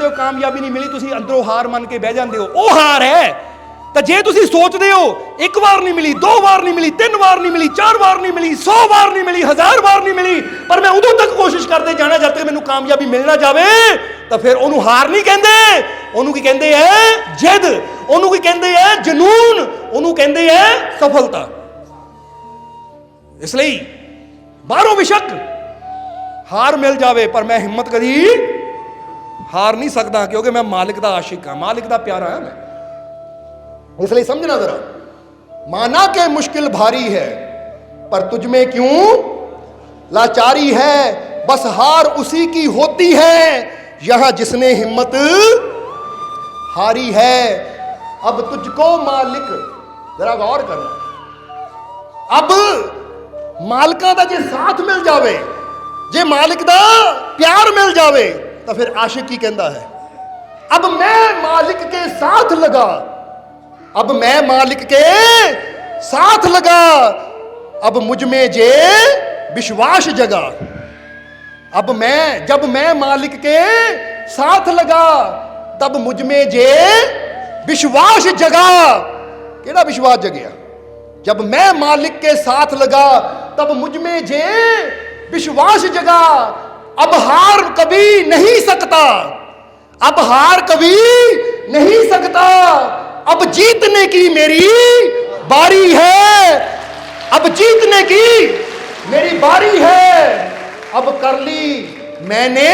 हो कामयाबी नहीं मिली, तुसी अंदरों हार मन के बह जाते हो, वो हार है। तो जे तुसी सोचते हो एक बार नहीं मिली, 2 बार नहीं मिली, 3 बार नहीं मिली, 4 बार नहीं मिली, 100 बार नहीं मिली, 1000 बार नहीं मिली, पर मैं उदों तक कोशिश करते जाना जब तक मैनू कामयाबी मिलना जावे, तो फिर ओनू हार नहीं कहते, ओनू की कहते हैं जिद, ओनू की कहते हैं जनून, ओनू कहते हैं सफलता। इसलिए बाहरों बेशक हार मिल जावे, पर मैं हिम्मत कदी हार नहीं सकता, क्योंकि मैं मालिक दा आशिक हाँ, मालिक दा प्यारा है मैं। इसलिए समझना जरा, माना के मुश्किल भारी है, पर तुझ में क्यों लाचारी है, बस हार उसी की होती है यहां जिसने हिम्मत हारी है। अब तुझको मालिक, जरा गौर करना, अब मालिका दा जे साथ मिल जावे, जे मालिक दा प्यार मिल जावे, तो फिर आशिक की कहता है अब मैं मालिक के साथ लगा, अब मैं मालिक के साथ लगा, अब मुझ में जे विश्वास जगा। अब मैं, जब मैं मालिक के साथ लगा, तब मुझ में जे विश्वास जगा। केड़ा विश्वास जगया? जब मैं मालिक के साथ लगा, तब मुझ में जे विश्वास जगा। अब हार कभी नहीं सकता, अब हार कभी नहीं सकता, अब जीतने की मेरी बारी है, अब जीतने की मेरी बारी है, अब कर ली मैंने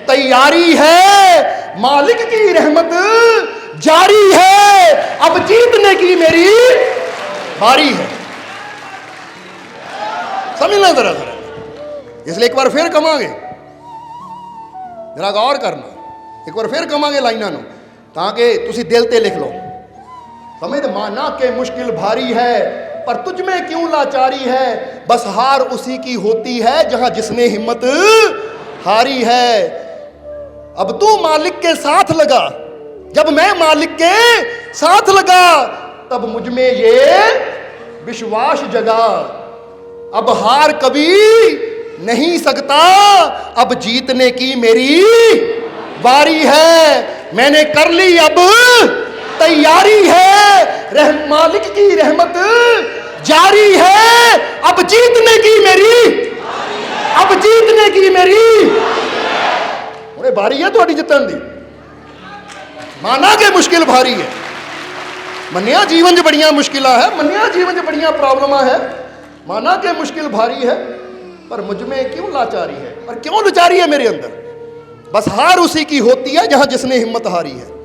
तैयारी है, मालिक की रहमत जारी है, अब जीतने की मेरी बारी है। समझना जरा जरा, इसलिए एक बार फिर कमांगे, जरा गौर करना, एक बार फिर कमांगे लाइना नो, ताकि तुसी दिल ते लिख लो। समझ, माना के मुश्किल भारी है, पर तुझ में क्यों लाचारी है, बस हार उसी की होती है जहां जिसने हिम्मत हारी है। अब तू मालिक के साथ लगा, जब मैं मालिक के साथ लगा, तब मुझ में ये विश्वास जगा। अब हार कभी नहीं सकता, अब जीतने की मेरी बारी है, मैंने कर ली अब तैयारी है, मालिक की रहमत जारी है, अब जीतने की मेरी, अब जीतने की मेरी उन्हें बारी है थोड़ी जितन दी। माना के मुश्किल भारी है, मनिया जीवन च बड़ियां मुश्किल है, मनिया जीवन च बड़ियां प्रॉब्लम है, माना के मुश्किल भारी है, पर मुझ में क्यों लाचारी है, पर क्यों लाचारी है मेरे अंदर, बस हार उसी की होती है जहां जिसने हिम्मत हारी है।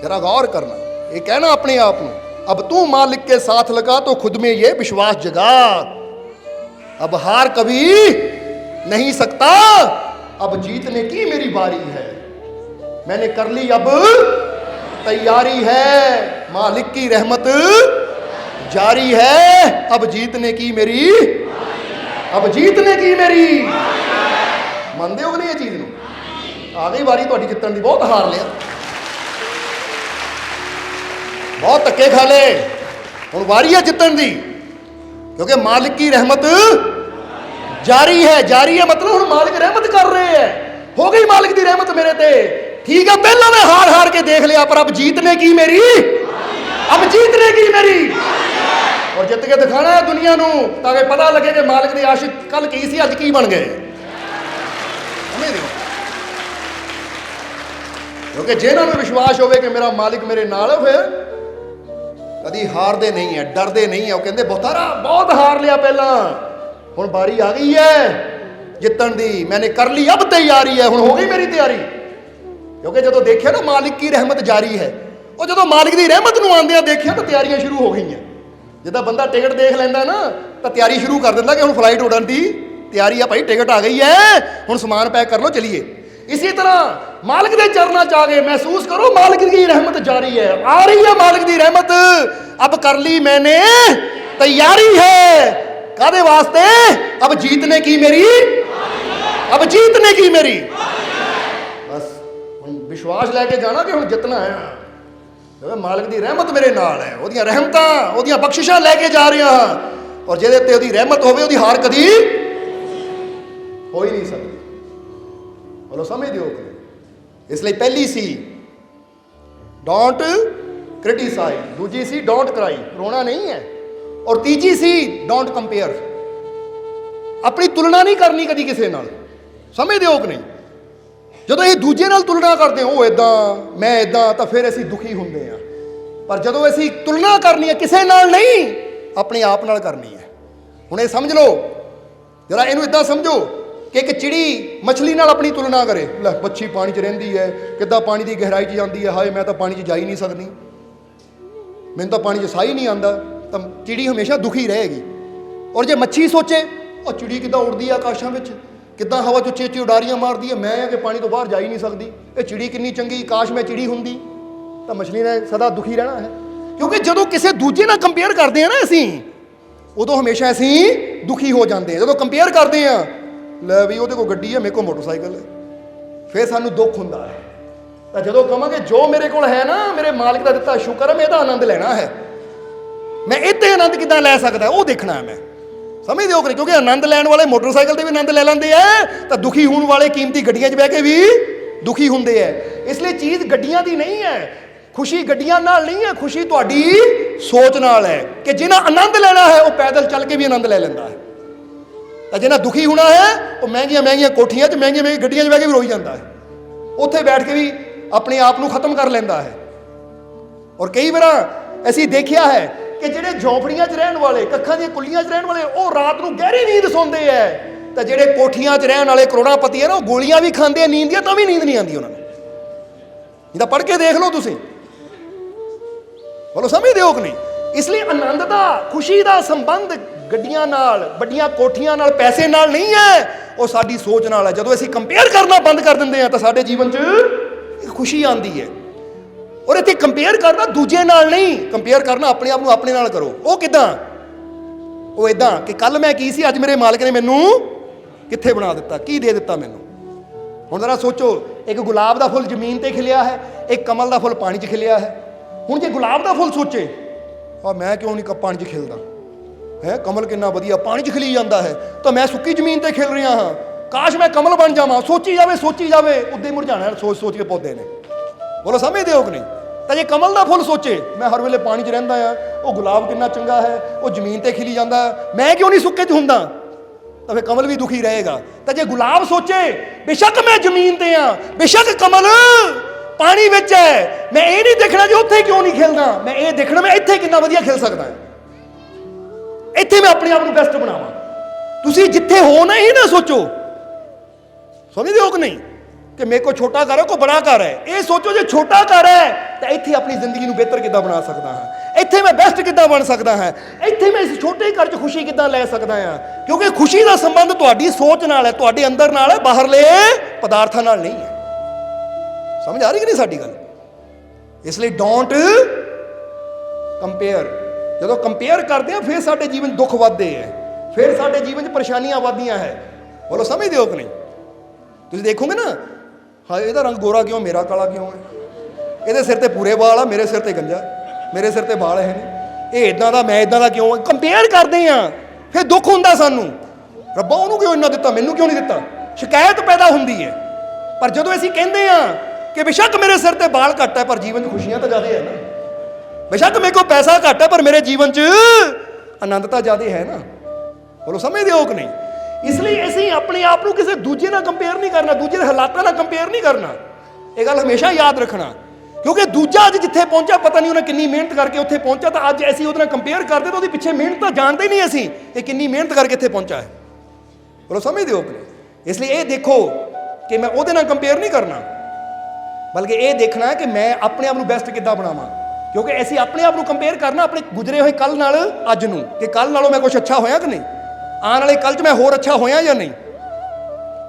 जरा गौर करना, ये कहना अपने आप को, अब तू मालिक के साथ लगा तो खुद में ये विश्वास जगा। अब हार कभी नहीं सकता, अब जीतने की मेरी बारी है, मैंने कर ली अब तैयारी है, मालिक की रहमत जारी है, अब जीतने की मेरी, अब जीतने की मेरी। मानते हो कि नहीं ये चीज नूं? आ गई बारी तुहाडी जितन दी, बहुत हार लिया, बहुत धक्के खा ले, हुण वारी है जितन दी, क्योंकि मालिक की रहमत जारी है। जारी है मतलब हुण मालिक रहमत कर रहे हैं, हो गई मालिक की रहमत मेरे ते, ठीक है, पहला मैं हार हार के देख लिया, पर अब जीतने की मेरी, अब जीतने की मेरी, और जित के दिखाना है दुनिया नूं, ताकि पता लगे कि मालिक के आशिक कल की सी अज की बन गए। क्योंकि जिन्होंने विश्वास होवे कि मेरा मालिक मेरे नाल, फिर कभी हारते नहीं है, डरते नहीं है। वो कहते बहुतारा बहुत हार लिया पहला, हुण बारी आ गई है जितन दी, मैंने कर ली अब तैयारी है, हुण हो गई मेरी तैयारी। क्योंकि जो देखिए ना मालिक की रहमत जारी है, और जो मालिक की रहमत नूं आंदियां देखिया तो तैयारियां शुरू हो गई हैं। जिदा बंदा टिकट देख लेंदा ना, तो तैयारी शुरू कर देंदा कि हुण फ्लाइट उड़न की तैयारी है, भाई टिकट आ गई है, हुण समान पैक कर लो चलिए। इसी तरह मालिक के चरणों च आ गए, महसूस करो मालिक की रहमत जारी है, आ रही है मालिक की रहमत, अब कर ली मैंने तैयारी है, कादे वास्ते, अब जीतने की मेरी, अब जीतने की मेरी। बस विश्वास लैके जाना कि हुण जितना है, मालिक की रहमत मेरे नाल है, ओदियां रहमतां ओदियां बख्शिशां लैके जा रहे हैं, और जिहदे ते ओदी रहमत होवे ओदी हार कदी हो ही नहीं सकती। बोलो समझते हो कि नहीं? इसलिए पहली सी डोंट क्रिटिसाइज, दूजी सी डोंट क्राई, रोना नहीं है, और तीजी सी डोंट कंपेयर, अपनी तुलना नहीं करनी कभी किसी नाल। समझते हो कि नहीं? ਜਦੋਂ ਇਹ ਦੂਜੇ ਨਾਲ ਤੁਲਨਾ ਕਰਦੇ ਉਹ ਇਦਾਂ ਮੈਂ ਇਦਾਂ ਤਾਂ ਫਿਰ ਅਸੀਂ ਦੁਖੀ ਹੁੰਦੇ ਆ। ਪਰ ਜਦੋਂ ਅਸੀਂ ਤੁਲਨਾ ਕਰਨੀ ਹੈ ਕਿਸੇ ਨਾਲ ਨਹੀਂ, ਆਪਣੇ ਆਪ ਨਾਲ ਕਰਨੀ ਹੈ। ਹੁਣ ਇਹ ਸਮਝ ਲਓ ਜਰਾ, ਇਹਨੂੰ ਇਦਾਂ ਸਮਝੋ ਕਿ ਇੱਕ ਚਿੜੀ ਮੱਛਲੀ ਨਾਲ ਆਪਣੀ ਤੁਲਨਾ ਕਰੇ, ਲੈ ਮੱਛੀ ਪਾਣੀ 'ਚ ਰਹਿੰਦੀ ਹੈ, ਕਿੱਦਾਂ ਪਾਣੀ ਦੀ ਗਹਿਰਾਈ 'ਚ ਜਾਂਦੀ ਹੈ, ਹਾਏ ਮੈਂ ਤਾਂ ਪਾਣੀ 'ਚ ਜਾ ਹੀ ਨਹੀਂ ਸਕਦੀ, ਮੈਨੂੰ ਤਾਂ ਪਾਣੀ 'ਚ ਸਾਹ ਹੀ ਨਹੀਂ ਆਉਂਦਾ, ਤਾਂ ਚਿੜੀ ਹਮੇਸ਼ਾ ਦੁਖੀ ਰਹੇਗੀ। ਔਰ ਜੇ ਮੱਛੀ ਸੋਚੇ ਉਹ ਚਿੜੀ ਕਿੱਦਾਂ ਉੜਦੀ ਆ ਆਕਾਸ਼ਾਂ ਵਿੱਚ, ਕਿੱਦਾਂ ਹਵਾ 'ਚ ਉੱਚੀ ਉੱਚੀ ਉਡਾਰੀਆਂ ਮਾਰਦੀ ਹੈ, ਮੈਂ ਆ ਕਿ ਪਾਣੀ ਤੋਂ ਬਾਹਰ ਜਾ ਹੀ ਨਹੀਂ ਸਕਦੀ, ਇਹ ਚਿੜੀ ਕਿੰਨੀ ਚੰਗੀ, ਕਾਸ਼ ਮੈਂ ਚਿੜੀ ਹੁੰਦੀ, ਤਾਂ ਮਛਲੀ ਨੇ ਸਦਾ ਦੁਖੀ ਰਹਿਣਾ ਹੈ। ਕਿਉਂਕਿ ਜਦੋਂ ਕਿਸੇ ਦੂਜੇ ਨਾਲ ਕੰਪੇਅਰ ਕਰਦੇ ਆ ਨਾ ਅਸੀਂ, ਉਦੋਂ ਹਮੇਸ਼ਾ ਅਸੀਂ ਦੁਖੀ ਹੋ ਜਾਂਦੇ ਹਾਂ। ਜਦੋਂ ਕੰਪੇਅਰ ਕਰਦੇ ਆ, ਲੈ ਵੀ ਉਹਦੇ ਕੋਲ ਗੱਡੀ ਹੈ, ਮੇਰੇ ਕੋਲ ਮੋਟਰਸਾਈਕਲ ਹੈ, ਫਿਰ ਸਾਨੂੰ ਦੁੱਖ ਹੁੰਦਾ ਹੈ। ਤਾਂ ਜਦੋਂ ਕਹਾਂਗੇ ਜੋ ਮੇਰੇ ਕੋਲ ਹੈ ਨਾ, ਮੇਰੇ ਮਾਲਕ ਦਾ ਦਿੱਤਾ ਸ਼ੁਕਰ ਹੈ, ਮੈਂ ਇਹਦਾ ਆਨੰਦ ਲੈਣਾ ਹੈ, ਮੈਂ ਇਹਤੇ ਆਨੰਦ ਕਿੱਦਾਂ ਲੈ ਸਕਦਾ ਉਹ ਦੇਖਣਾ ਹੈ ਮੈਂ। ਸਮਝਦੇ ਹੋ ਕਿ? ਕਿਉਂਕਿ ਆਨੰਦ ਲੈਣ ਵਾਲੇ ਮੋਟਰਸਾਈਕਲ ਤੇ ਵੀ ਆਨੰਦ ਲੈ ਲੈਂਦੇ ਆ, ਤਾਂ ਦੁਖੀ ਹੋਣ ਵਾਲੇ ਕੀਮਤੀ ਗੱਡੀਆਂ 'ਚ ਬਹਿ ਕੇ ਵੀ ਦੁਖੀ ਹੁੰਦੇ ਆ। ਇਸ ਲਈ ਚੀਜ਼ ਗੱਡੀਆਂ ਦੀ ਨਹੀਂ ਹੈ, ਖੁਸ਼ੀ ਗੱਡੀਆਂ ਨਾਲ ਨਹੀਂ ਹੈ, ਖੁਸ਼ੀ ਤੁਹਾਡੀ ਸੋਚ ਨਾਲ ਹੈ ਕਿ ਜਿਹਨਾਂ ਆਨੰਦ ਲੈਣਾ ਹੈ ਉਹ ਪੈਦਲ ਚੱਲ ਕੇ ਵੀ ਆਨੰਦ ਲੈ ਲੈਂਦਾ ਹੈ, ਤਾਂ ਜਿਹਨਾਂ ਦੁਖੀ ਹੋਣਾ ਹੈ ਉਹ ਮਹਿੰਗੀਆਂ ਮਹਿੰਗੀਆਂ ਕੋਠੀਆਂ 'ਚ ਮਹਿੰਗੀਆਂ ਮਹਿੰਗੀਆਂ ਗੱਡੀਆਂ 'ਚ ਬਹਿ ਕੇ ਵੀ ਰੋਈ ਜਾਂਦਾ ਹੈ, ਉੱਥੇ ਬੈਠ ਕੇ ਵੀ ਆਪਣੇ ਆਪ ਨੂੰ ਖਤਮ ਕਰ ਲੈਂਦਾ ਹੈ। ਔਰ ਕਈ ਵਾਰ ਅਸੀਂ ਦੇਖਿਆ ਹੈ ਕਿ ਜਿਹੜੇ ਝੌਂਪੜੀਆਂ 'ਚ ਰਹਿਣ ਵਾਲੇ, ਕੱਖਾਂ ਦੀਆਂ ਕੁੱਲੀਆਂ 'ਚ ਰਹਿਣ ਵਾਲੇ, ਉਹ ਰਾਤ ਨੂੰ ਗਹਿਰੀ ਨੀਂਦ ਸੌਂਦੇ ਐ, ਤਾਂ ਜਿਹੜੇ ਕੋਠੀਆਂ 'ਚ ਰਹਿਣ ਵਾਲੇ ਕਰੋੜਾਪਤੀ ਹੈ ਨਾ, ਉਹ ਗੋਲੀਆਂ ਵੀ ਖਾਂਦੇ ਆ ਨੀਂਦ ਦੀਆਂ, ਤਾਂ ਵੀ ਨੀਂਦ ਨਹੀਂ ਆਉਂਦੀ ਉਹਨਾਂ ਨੂੰ। ਇਹਦਾ ਪੜ੍ਹ ਕੇ ਦੇਖ ਲਓ ਤੁਸੀਂ, ਬੋਲੋ ਸਮਝਦੇ ਹੋ ਕਿ ਨਹੀਂ? ਇਸ ਲਈ ਆਨੰਦ ਦਾ, ਖੁਸ਼ੀ ਦਾ ਸੰਬੰਧ ਗੱਡੀਆਂ ਨਾਲ, ਵੱਡੀਆਂ ਕੋਠੀਆਂ ਨਾਲ, ਪੈਸੇ ਨਾਲ ਨਹੀਂ ਹੈ, ਉਹ ਸਾਡੀ ਸੋਚ ਨਾਲ ਹੈ। ਜਦੋਂ ਅਸੀਂ ਕੰਪੇਅਰ ਕਰਨਾ ਬੰਦ ਕਰ ਦਿੰਦੇ ਹਾਂ ਤਾਂ ਸਾਡੇ ਜੀਵਨ 'ਚ ਇੱਕ ਖੁਸ਼ੀ ਆਉਂਦੀ ਹੈ। ਔਰ ਇੱਥੇ ਕੰਪੇਅਰ ਕਰਨਾ ਦੂਜੇ ਨਾਲ ਨਹੀਂ, ਕੰਪੇਅਰ ਕਰਨਾ ਆਪਣੇ ਆਪ ਨੂੰ ਆਪਣੇ ਨਾਲ ਕਰੋ। ਉਹ ਕਿੱਦਾਂ? ਉਹ ਇਦਾਂ ਕਿ ਕੱਲ ਮੈਂ ਕੀ ਸੀ, ਅੱਜ ਮੇਰੇ ਮਾਲਕ ਨੇ ਮੈਨੂੰ ਕਿੱਥੇ ਬਣਾ ਦਿੱਤਾ, ਕੀ ਦੇ ਦਿੱਤਾ ਮੈਨੂੰ। ਹੁਣ ਜ਼ਰਾ ਸੋਚੋ, ਇੱਕ ਗੁਲਾਬ ਦਾ ਫੁੱਲ ਜ਼ਮੀਨ ਤੇ ਖਿਲਿਆ ਹੈ, ਇੱਕ ਕਮਲ ਦਾ ਫੁੱਲ ਪਾਣੀ 'ਚ ਖਿਲਿਆ ਹੈ। ਹੁਣ ਜੇ ਗੁਲਾਬ ਦਾ ਫੁੱਲ ਸੋਚੇ, ਆ ਮੈਂ ਕਿਉਂ ਨਹੀਂ ਪਾਣੀ 'ਚ ਖਿਲਦਾ ਹੈ, ਕਮਲ ਕਿੰਨਾ ਵਧੀਆ ਪਾਣੀ 'ਚ ਖਿਲੀ ਜਾਂਦਾ ਹੈ, ਤਾਂ ਮੈਂ ਸੁੱਕੀ ਜ਼ਮੀਨ ਤੇ ਖਿਲ ਰਿਹਾ ਹਾਂ, ਕਾਸ਼ ਮੈਂ ਕਮਲ ਬਣ ਜਾਵਾਂ। ਸੋਚੀ ਜਾਵੇ ਉੱਦਾਂ ਹੀ ਮੁਰਝਾਣਾ ਸੋਚ ਕੇ ਪੌਦੇ ਨੇ। ਬੋਲੋ ਸਮਝਦੇ ਹੋ ਕਿ ਨਹੀਂ? ਤਾਂ ਜੇ ਕਮਲ ਦਾ ਫੁੱਲ ਸੋਚੇ ਮੈਂ ਹਰ ਵੇਲੇ ਪਾਣੀ 'ਚ ਰਹਿੰਦਾ ਆ, ਉਹ ਗੁਲਾਬ ਕਿੰਨਾ ਚੰਗਾ ਹੈ, ਉਹ ਜ਼ਮੀਨ ਤੇ ਖਿਲੀ ਜਾਂਦਾ, ਮੈਂ ਕਿਉਂ ਨਹੀਂ ਸੁੱਕੇ 'ਚ ਹੁੰਦਾ, ਤਾਂ ਫਿਰ ਕਮਲ ਵੀ ਦੁਖੀ ਰਹੇਗਾ। ਤਾਂ ਜੇ ਗੁਲਾਬ ਸੋਚੇ ਬੇਸ਼ੱਕ ਮੈਂ ਜ਼ਮੀਨ ਤੇ ਆ, ਬੇਸ਼ੱਕ ਕਮਲ ਪਾਣੀ ਵਿੱਚ ਹੈ, ਮੈਂ ਇਹ ਨਹੀਂ ਦੇਖਣਾ ਕਿ ਉੱਥੇ ਕਿਉਂ ਨਹੀਂ ਖਿਲਦਾ, ਮੈਂ ਇਹ ਦੇਖਣਾ ਮੈਂ ਇੱਥੇ ਕਿੰਨਾ ਵਧੀਆ ਖਿਲ ਸਕਦਾ, ਇੱਥੇ ਮੈਂ ਆਪਣੇ ਆਪ ਨੂੰ ਬੈਸਟ ਬਣਾਵਾਂ। ਤੁਸੀਂ ਜਿੱਥੇ ਹੋ ਨਾ ਇਹ ਨਾ ਸੋਚੋ, ਸਮਝਦੇ ਹੋ ਕਿ ਨਹੀਂ, ਕਿ ਮੇਰੇ ਕੋ ਛੋਟਾ ਘਰ ਹੈ, ਕੋ ਬੜਾ ਘਰ ਹੈ। ਇਹ ਸੋਚੋ ਜੇ ਛੋਟਾ ਘਰ ਹੈ ਤਾਂ ਇੱਥੇ ਆਪਣੀ ਜ਼ਿੰਦਗੀ ਨੂੰ ਬਿਹਤਰ ਕਿੱਦਾਂ ਬਣਾ ਸਕਦਾ ਹਾਂ, ਇੱਥੇ ਮੈਂ ਬੈਸਟ ਕਿੱਦਾਂ ਬਣ ਸਕਦਾ ਹਾਂ, ਇੱਥੇ ਮੈਂ ਇਸ ਛੋਟੇ ਘਰ 'ਚ ਖੁਸ਼ੀ ਕਿੱਦਾਂ ਲੈ ਸਕਦਾ ਹਾਂ। ਕਿਉਂਕਿ ਖੁਸ਼ੀ ਦਾ ਸੰਬੰਧ ਤੁਹਾਡੀ ਸੋਚ ਨਾਲ ਹੈ, ਤੁਹਾਡੇ ਅੰਦਰ ਨਾਲ ਹੈ, ਬਾਹਰਲੇ ਪਦਾਰਥਾਂ ਨਾਲ ਨਹੀਂ ਹੈ। ਸਮਝ ਆ ਰਹੀ ਕਿ ਨਹੀਂ ਸਾਡੀ ਗੱਲ? ਇਸ ਲਈ ਡੋਂਟ ਕੰਪੇਅਰ। ਜਦੋਂ ਕੰਪੇਅਰ ਕਰਦੇ ਆ ਫਿਰ ਸਾਡੇ ਜੀਵਨ ਦੁੱਖ ਵੱਧਦੇ ਹੈ, ਫਿਰ ਸਾਡੇ ਜੀਵਨ 'ਚ ਪਰੇਸ਼ਾਨੀਆਂ ਵੱਧਦੀਆਂ ਹੈ। ਬੋਲੋ ਸਮਝਦੇ ਹੋ ਕਿ ਨਹੀਂ? ਤੁਸੀਂ ਦੇਖੋਗੇ ਨਾ, ਹਾਂ ਇਹਦਾ ਰੰਗ ਗੋਰਾ ਕਿਉਂ, ਮੇਰਾ ਕਾਲਾ ਕਿਉਂ ਹੈ, ਇਹਦੇ ਸਿਰ ਤੇ ਪੂਰੇ ਵਾਲ ਆ, ਮੇਰੇ ਸਿਰ ਤੇ ਗੰਜਾ, ਮੇਰੇ ਸਿਰ ਤੇ ਵਾਲ ਹੈ ਨਹੀਂ, ਇਹ ਇਦਾਂ ਦਾ ਮੈਂ ਇਦਾਂ ਦਾ ਕਿਉਂ। ਕੰਪੇਅਰ ਕਰਦੇ ਆ, ਫਿਰ ਦੁੱਖ ਹੁੰਦਾ ਸਾਨੂੰ, ਰੱਬਾ ਉਹਨੂੰ ਕਿਉਂ ਇੰਨਾ ਦਿੱਤਾ, ਮੈਨੂੰ ਕਿਉਂ ਨਹੀਂ ਦਿੱਤਾ, ਸ਼ਿਕਾਇਤ ਪੈਦਾ ਹੁੰਦੀ ਹੈ। ਪਰ ਜਦੋਂ ਅਸੀਂ ਕਹਿੰਦੇ ਆ ਕਿ ਬੇਸ਼ੱਕ ਮੇਰੇ ਸਿਰ ਤੇ ਵਾਲ ਘੱਟ ਹੈ ਪਰ ਜੀਵਨ 'ਚ ਖੁਸ਼ੀਆਂ ਤਾਂ ਜ਼ਿਆਦਾ ਹੈ ਨਾ, ਬੇਸ਼ੱਕ ਮੇਰੇ ਕੋਲ ਪੈਸਾ ਘੱਟ ਹੈ ਪਰ ਮੇਰੇ ਜੀਵਨ 'ਚ ਆਨੰਦ ਤਾਂ ਜ਼ਿਆਦਾ ਹੈ ਨਾ। ਬੋਲੋ ਸਮਝਦੇ ਹੋ ਕਿ ਨਹੀਂ? ਇਸ ਲਈ ਅਸੀਂ ਆਪਣੇ ਆਪ ਨੂੰ ਕਿਸੇ ਦੂਜੇ ਨਾਲ ਕੰਪੇਅਰ ਨਹੀਂ ਕਰਨਾ, ਦੂਜੇ ਦੇ ਹਾਲਾਤਾਂ ਨਾਲ ਕੰਪੇਅਰ ਨਹੀਂ ਕਰਨਾ। ਇਹ ਗੱਲ ਹਮੇਸ਼ਾ ਯਾਦ ਰੱਖਣਾ, ਕਿਉਂਕਿ ਦੂਜਾ ਅੱਜ ਜਿੱਥੇ ਪਹੁੰਚਾ ਪਤਾ ਨਹੀਂ ਉਹਨੇ ਕਿੰਨੀ ਮਿਹਨਤ ਕਰਕੇ ਉੱਥੇ ਪਹੁੰਚਾ, ਤਾਂ ਅੱਜ ਅਸੀਂ ਉਹਦੇ ਨਾਲ ਕੰਪੇਅਰ ਕਰਦੇ ਤਾਂ ਉਹਦੇ ਪਿੱਛੇ ਮਿਹਨਤ ਤਾਂ ਜਾਣਦੇ ਨਹੀਂ ਅਸੀਂ, ਇਹ ਕਿੰਨੀ ਮਿਹਨਤ ਕਰਕੇ ਇੱਥੇ ਪਹੁੰਚਾ ਹੈ। ਬੋਲੋ ਸਮਝਦੇ ਹੋ ਕਿ ਨਹੀਂ? ਇਸ ਲਈ ਇਹ ਦੇਖੋ ਕਿ ਮੈਂ ਉਹਦੇ ਨਾਲ ਕੰਪੇਅਰ ਨਹੀਂ ਕਰਨਾ, ਬਲਕਿ ਇਹ ਦੇਖਣਾ ਹੈ ਕਿ ਮੈਂ ਆਪਣੇ ਆਪ ਨੂੰ ਬੈਸਟ ਕਿੱਦਾਂ ਬਣਾਵਾਂ। ਕਿਉਂਕਿ ਅਸੀਂ ਆਪਣੇ ਆਪ ਨੂੰ ਕੰਪੇਅਰ ਕਰਨਾ ਆਪਣੇ ਗੁਜ਼ਰੇ ਹੋਏ ਕੱਲ ਨਾਲ ਅੱਜ ਨੂੰ, ਕਿ ਕੱਲ ਨਾਲੋਂ ਮੈਂ ਕੁਛ ਅੱਛਾ ਹੋਇਆ ਕਿ ਨਹੀਂ, ਆਉਣ ਵਾਲੇ ਕੱਲ 'ਚ ਮੈਂ ਹੋਰ ਅੱਛਾ ਹੋਇਆ ਜਾਂ ਨਹੀਂ।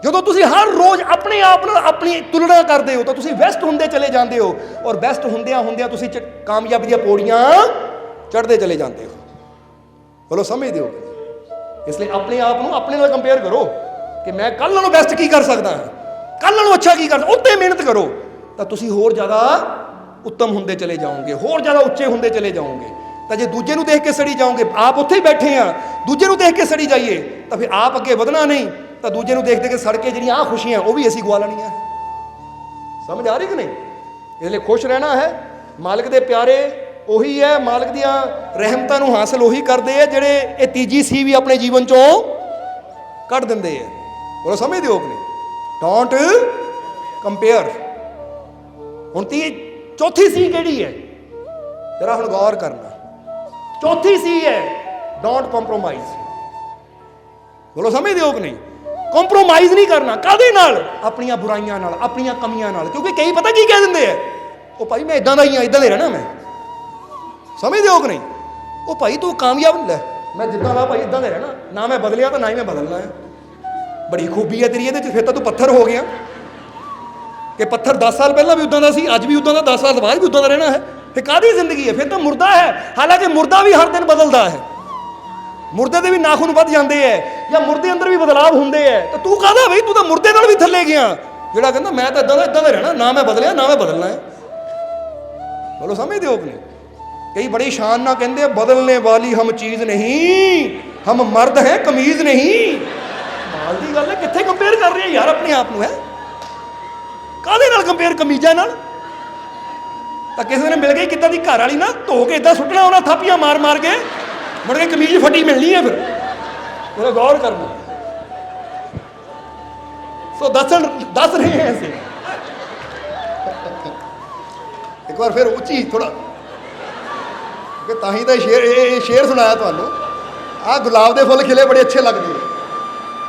ਜਦੋਂ ਤੁਸੀਂ ਹਰ ਰੋਜ਼ ਆਪਣੇ ਆਪ ਨਾਲ ਆਪਣੀ ਤੁਲਨਾ ਕਰਦੇ ਹੋ ਤਾਂ ਤੁਸੀਂ ਬੈਸਟ ਹੁੰਦੇ ਚਲੇ ਜਾਂਦੇ ਹੋ, ਔਰ ਬੈਸਟ ਹੁੰਦਿਆਂ ਤੁਸੀਂ ਕਾਮਯਾਬੀ ਦੀਆਂ ਪੌੜੀਆਂ ਚੜ੍ਹਦੇ ਚਲੇ ਜਾਂਦੇ ਹੋ। ਬੋਲੋ ਸਮਝਦੇ ਹੋ? ਇਸ ਲਈ ਆਪਣੇ ਆਪ ਨੂੰ ਆਪਣੇ ਨਾਲ ਕੰਪੇਅਰ ਕਰੋ ਕਿ ਮੈਂ ਕੱਲ ਨਾਲੋਂ ਬੈਸਟ ਕੀ ਕਰ ਸਕਦਾ ਹਾਂ, ਕੱਲ ਨਾਲੋਂ ਅੱਛਾ ਕੀ ਕਰ ਸਕਦਾ, ਉੱਤੇ ਮਿਹਨਤ ਕਰੋ ਤਾਂ ਤੁਸੀਂ ਹੋਰ ਜ਼ਿਆਦਾ ਉੱਤਮ ਹੁੰਦੇ ਚਲੇ ਜਾਓਗੇ, ਹੋਰ ਜ਼ਿਆਦਾ ਉੱਚੇ ਹੁੰਦੇ ਚਲੇ ਜਾਓਗੇ। ਤਾਂ ਜੇ ਦੂਜੇ ਨੂੰ ਦੇਖ ਕੇ ਸੜੀ ਜਾਓਗੇ, ਆਪ ਉੱਥੇ ਹੀ ਬੈਠੇ ਆ, ਦੂਜੇ ਨੂੰ ਦੇਖ ਕੇ ਸੜੀ ਜਾਈਏ ਤਾਂ ਫਿਰ ਆਪ ਅੱਗੇ ਵਧਣਾ ਨਹੀਂ, ਤਾਂ ਦੂਜੇ ਨੂੰ ਦੇਖ ਦੇਖ ਕੇ ਸੜ ਕੇ ਜਿਹੜੀਆਂ ਆਹ ਖੁਸ਼ੀਆਂ ਉਹ ਵੀ ਅਸੀਂ ਗਵਾ ਲੈਣੀਆਂ। ਸਮਝ ਆ ਰਹੀ ਕਿ ਨਹੀਂ? ਇਸ ਲਈ ਖੁਸ਼ ਰਹਿਣਾ ਹੈ। ਮਾਲਕ ਦੇ ਪਿਆਰੇ ਉਹੀ ਹੈ, ਮਾਲਕ ਦੀਆਂ ਰਹਿਮਤਾਂ ਨੂੰ ਹਾਸਲ ਉਹੀ ਕਰਦੇ ਆ ਜਿਹੜੇ ਇਹ ਤੀਜੀ ਸੀ ਵੀ ਆਪਣੇ ਜੀਵਨ ਚੋਂ ਕੱਢ ਦਿੰਦੇ ਆ। ਬੋਲੋ ਸਮਝਦੇ ਹੋ ਕਿ ਨਹੀਂ? Don't compare. ਹੁਣ ਚੌਥੀ ਸੀ ਕਿਹੜੀ ਹੈ? ਜਰਾ ਹੁਣ ਗੌਰ ਕਰਨਾ। ਚੌਥੀ ਸੀ ਹੈ ਡੋਂਟ ਕੰਪਰੋਮਾਈਜ਼। ਬੋਲੋ ਸਮਝਦੇ ਹੋ ਕਿ ਨਹੀਂ? ਕੰਪਰੋਮਾਈਜ਼ ਨਹੀਂ ਕਰਨਾ। ਕਾਹਦੇ ਨਾਲ? ਆਪਣੀਆਂ ਬੁਰਾਈਆਂ ਨਾਲ, ਆਪਣੀਆਂ ਕਮੀਆਂ ਨਾਲ। ਕਿਉਂਕਿ ਕਈ ਪਤਾ ਕੀ ਕਹਿ ਦਿੰਦੇ ਆ, ਉਹ ਭਾਈ ਮੈਂ ਇਦਾਂ ਦਾ ਹੀ ਹਾਂ, ਇਦਾਂ ਦੇ ਰਹਿਣਾ ਮੈਂ। ਸਮਝਦੇ ਹੋ ਕਿ ਨਹੀਂ? ਉਹ ਭਾਈ ਤੂੰ ਕਾਮਯਾਬ ਲੈ, ਮੈਂ ਜਿੱਦਾਂ ਦਾ ਭਾਈ ਇਦਾਂ ਦੇ ਰਹਿਣਾ, ਨਾ ਮੈਂ ਬਦਲਿਆ ਤਾਂ ਨਾ ਹੀ ਮੈਂ ਬਦਲਣਾ ਹੈ। ਬੜੀ ਖੂਬੀ ਹੈ ਤੇਰੀ ਇਹਦੇ 'ਚ, ਫਿਰ ਤਾਂ ਤੂੰ ਪੱਥਰ ਹੋ ਗਿਆ ਕਿ ਪੱਥਰ 10 ਸਾਲ ਪਹਿਲਾਂ ਵੀ ਉਦਾਂ ਦਾ ਸੀ, ਅੱਜ ਵੀ ਉਦਾਂ ਦਾ, 10 ਸਾਲ ਬਾਅਦ ਵੀ ਉਦਾਂ ਦਾ ਰਹਿਣਾ ਹੈ। ਫਿਰ ਕਾਹਦੀ ਜ਼ਿੰਦਗੀ ਹੈ? ਫਿਰ ਤਾਂ ਮੁਰਦਾ ਹੈ। ਹਾਲਾਂਕਿ ਮੁਰਦਾ ਵੀ ਹਰ ਦਿਨ ਬਦਲਦਾ ਹੈ। ਮੁਰਦੇ ਦੇ ਵੀ ਨਾਖੂਨ ਵੱਧ ਜਾਂਦੇ ਹੈ ਜਾਂ ਮੁਰਦੇ ਅੰਦਰ ਵੀ ਬਦਲਾਵ ਹੁੰਦੇ ਹੈ। ਤਾਂ ਤੂੰ ਕਾਹਦਾ ਬਈ? ਤੂੰ ਤਾਂ ਮੁਰਦੇ ਨਾਲ ਵੀ ਥੱਲੇ ਗਿਆ, ਜਿਹੜਾ ਕਹਿੰਦਾ ਮੈਂ ਤਾਂ ਇਦਾਂ ਦਾ ਰਹਿਣਾ, ਨਾ ਮੈਂ ਬਦਲਿਆ ਨਾ ਮੈਂ ਬਦਲਣਾ ਹੈ। ਬੋਲੋ ਸਮਝਦੇ ਹੋ ਕਿ ਨਹੀਂ? ਕਈ ਬੜੀ ਸ਼ਾਨ ਨਾਲ ਕਹਿੰਦੇ ਬਦਲਨੇ ਵਾਲੀ ਹਮ ਚੀਜ਼ ਨਹੀਂ, ਹਮ ਮਰਦ ਹੈ ਕਮੀਜ਼ ਨਹੀਂ। ਮਾਲ ਦੀ ਗੱਲ ਹੈ। ਕਿੱਥੇ ਕੰਪੇਅਰ ਕਰ ਰਹੀ ਹੈ ਯਾਰ ਆਪਣੇ ਆਪ ਨੂੰ? ਹੈ ਕਾਹਦੇ ਨਾਲ ਕੰਪੇਅਰ? ਕਮੀਜ਼ਾਂ ਨਾਲ। ਤਾਂ ਕਿਸੇ ਨੇ ਮਿਲ ਗਈ ਕਿੱਦਾਂ ਦੀ ਘਰ ਵਾਲੀ ਨਾ, ਧੋ ਕੇ ਇਦਾਂ ਸੁੱਟਣਾ ਉਹਨਾਂ ਥਾਪੀਆਂ ਮਾਰ ਮਾਰ ਕੇ, ਮੁੜ ਕੇ ਕਮੀਜ਼ ਫਟੀ ਮਿਲਣੀ ਹੈ। ਫਿਰ ਮੇਰਾ ਗੌਰ ਕਰਨਾ। ਸੋ ਦੱਸ ਰਹੇ ਹਾਂ ਅਸੀਂ। ਇੱਕ ਵਾਰ ਫਿਰ ਉੱਚੀ ਥੋੜਾ, ਕਿ ਤਾਂ ਹੀ ਤਾਂ ਸ਼ੇਰ ਸੁਣਾਇਆ ਤੁਹਾਨੂੰ। ਆਹ ਗੁਲਾਬ ਦੇ ਫੁੱਲ ਖਿਲੇ ਬੜੇ ਅੱਛੇ ਲੱਗਦੇ,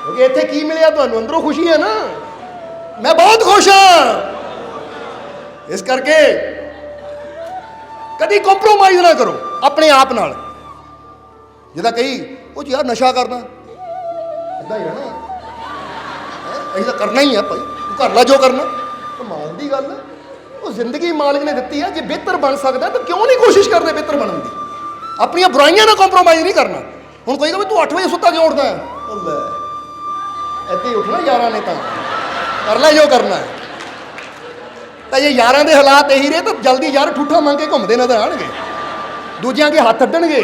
ਕਿਉਂਕਿ ਇੱਥੇ ਕੀ ਮਿਲਿਆ ਤੁਹਾਨੂੰ? ਅੰਦਰੋਂ ਖੁਸ਼ੀ ਹੈ ਨਾ। ਮੈਂ ਬਹੁਤ ਖੁਸ਼ ਹਾਂ। ਇਸ ਕਰਕੇ ਕਦੀ ਕੰਪਰੋਮਾਈਜ਼ ਨਾ ਕਰੋ ਆਪਣੇ ਆਪ ਨਾਲ। ਜਿੱਦਾਂ ਕਈ ਉਹ ਯਾਰ ਨਸ਼ਾ ਕਰਨਾ, ਇੱਦਾਂ ਹੀ ਰਹਿਣਾ, ਅਸੀਂ ਤਾਂ ਕਰਨਾ ਹੀ ਆ ਭਾਈ, ਤੂੰ ਕਰ ਲੈ ਜੋ ਕਰਨਾ। ਕਮਾਲ ਦੀ ਗੱਲ ਹੈ। ਉਹ ਜ਼ਿੰਦਗੀ ਮਾਲਕ ਨੇ ਦਿੱਤੀ ਹੈ, ਜੇ ਬਿਹਤਰ ਬਣ ਸਕਦਾ ਤਾਂ ਕਿਉਂ ਨਹੀਂ ਕੋਸ਼ਿਸ਼ ਕਰਦੇ ਬਿਹਤਰ ਬਣਨ ਦੀ? ਆਪਣੀਆਂ ਬੁਰਾਈਆਂ ਨਾਲ ਕੰਪਰੋਮਾਈਜ਼ ਨਹੀਂ ਕਰਨਾ। ਹੁਣ ਕੋਈ ਕਹੇ ਤੂੰ 8 ਵਜੇ ਸੁੱਤਾ ਕਿਉਂ ਉੱਠਦਾ ਹੈ? ਲੈ ਇੱਦਾਂ ਹੀ ਉੱਠਣਾ ਯਾਰਾਂ ਨੇ, ਤਾਂ ਕਰ ਲੈ ਜੋ ਕਰਨਾ ਹੈ। ਤਾਂ ਜੇ ਯਾਰਾਂ ਦੇ ਹਾਲਾਤ ਇਹੀ ਰਹੇ ਤਾਂ ਜਲਦੀ ਯਾਰ ਠੂਠਾ ਮੰਗ ਕੇ ਘੁੰਮਦੇ ਨਜ਼ਰ ਆਉਣਗੇ, ਦੂਜਿਆਂ ਅੱਗੇ ਹੱਥ ਅੱਡਣਗੇ।